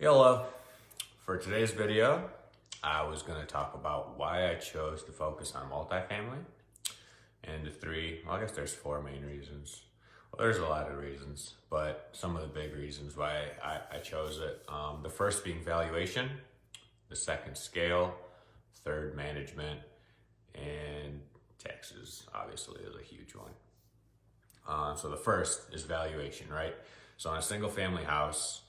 Hello. For today's video, I was going to talk about why I chose to focus on multifamily and I guess there's four main reasons. Well, there's a lot of reasons, but some of the big reasons why I chose it. The first being valuation, the second scale, third management, and taxes obviously is a huge one. So the first is valuation, right? So on a single family house,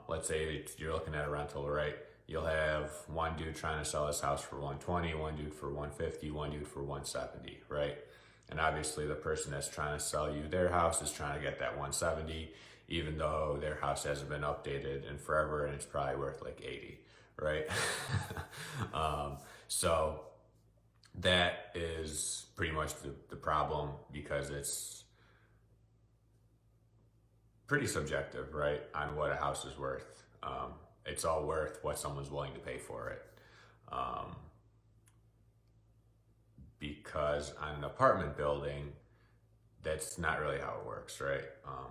let's say you're looking at a rental, right? You'll have one dude trying to sell his house for 120, one dude for 150, one dude for 170, right? And obviously the person that's trying to sell you their house is trying to get that 170, even though their house hasn't been updated in forever and it's probably worth like 80, right? So that is pretty much the problem because it's pretty subjective, right, on what a house is worth. It's all worth what someone's willing to pay for it. Um, because on an apartment building, that's not really how it works, right?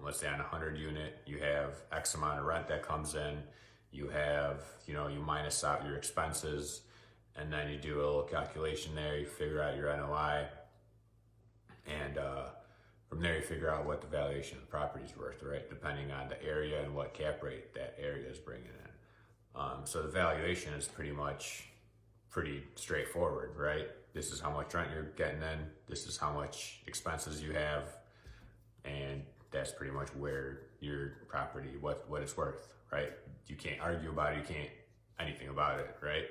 Let's say on a 100 unit, you have X amount of rent that comes in, you have, you minus out your expenses, and then you do a little calculation there, you figure out your NOI, and from there you figure out what the valuation of the property is worth, right? Depending on the area and what cap rate that area is bringing in. So the valuation is pretty straightforward, right? This is how much rent you're getting in, this is how much expenses you have, and that's pretty much where your property, what it's worth, right? You can't argue about it, you can't anything about it, right?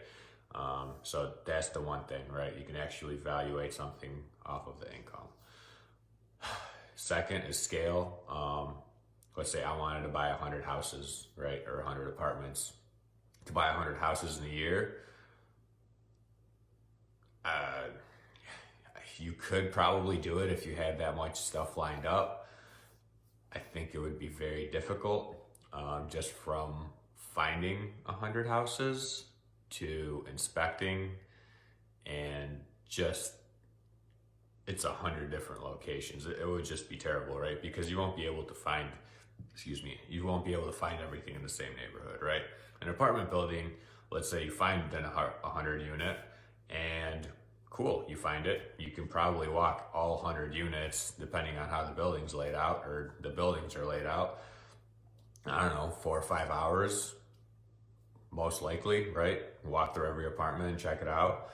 So that's the one thing, right? You can actually evaluate something off of the income. Second is scale. Let's say I wanted to buy 100 houses, right? Or 100 apartments. To buy 100 houses in a year, you could probably do it if you had that much stuff lined up. I think it would be very difficult, just from finding 100 houses to inspecting and just it's 100 different locations. It would just be terrible, right? Because you won't be able to find, you won't be able to find everything in the same neighborhood, right? An apartment building, let's say you find it in a 100 unit and cool, you find it. You can probably walk all 100 units depending on how the building's laid out or the buildings are laid out. I don't know, 4 or 5 hours, most likely, right? Walk through every apartment and check it out.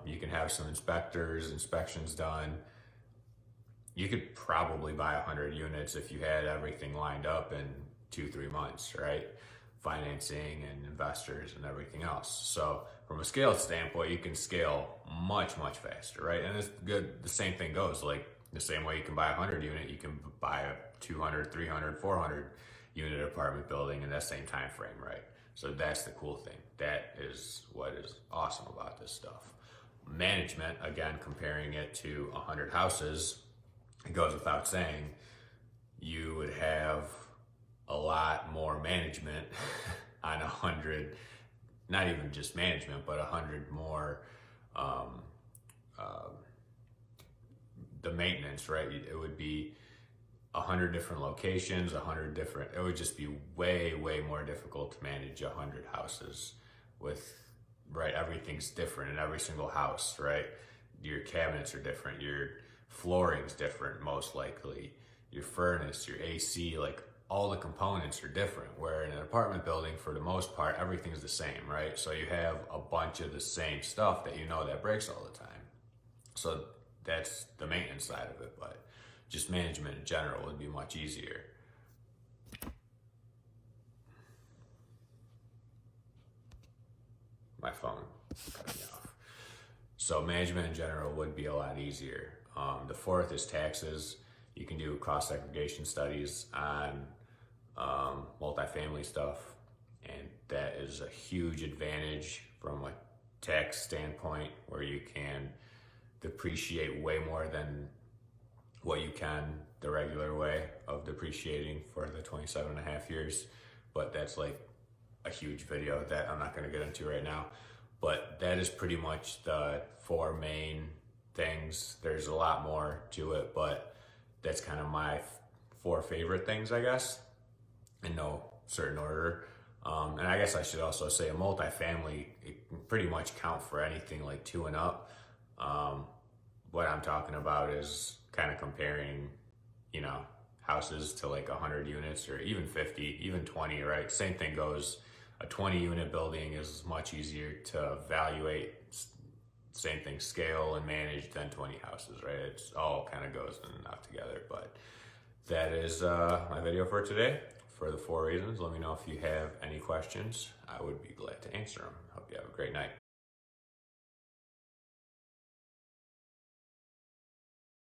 You can have some inspections done. You could probably buy 100 units if you had everything lined up in 2-3 months, right? Financing and investors and everything else. So from a scale standpoint, you can scale much faster, right? And it's good. The same thing goes, like the same way you can buy a 100 unit, you can buy a 200, 300, 400 unit apartment building in that same time frame, right? So that's the cool thing. That is what is awesome about this stuff. Management, again, comparing it to 100 houses, it goes without saying, you would have a lot more management on 100, not even just management, but 100 more, the maintenance, right? It would be 100 different locations, 100 different, it would just be way more difficult to manage 100 houses with, right? Everything's different in every single house, right? Your cabinets are different, your flooring's different, most likely, your furnace, your AC, like all the components are different. Where in an apartment building, for the most part, everything's the same, right? So you have a bunch of the same stuff that that breaks all the time. So that's the maintenance side of it, but just management in general would be much easier. My phone cut me off. So management in general would be a lot easier. The fourth is taxes. You can do cost segregation studies on multifamily stuff, and that is a huge advantage from a tax standpoint, where you can depreciate way more than what you can the regular way of depreciating for the 27 and a half years. But that's like a huge video that I'm not going to get into right now. But that is pretty much the four main things. There's a lot more to it, but that's kind of my four favorite things, I guess, in no certain order. And I guess I should also say a multifamily, it can pretty much count for anything like 2 and up. What I'm talking about is kind of comparing, you know, houses to like 100 units or even 50, even 20, right? Same thing goes. A 20 unit building is much easier to evaluate, same thing, scale and manage than 20 houses, right? It's all kind of goes in and out together. But that is my video for today. For the 4 reasons, let me know if you have any questions. I would be glad to answer them. Hope you have a great night.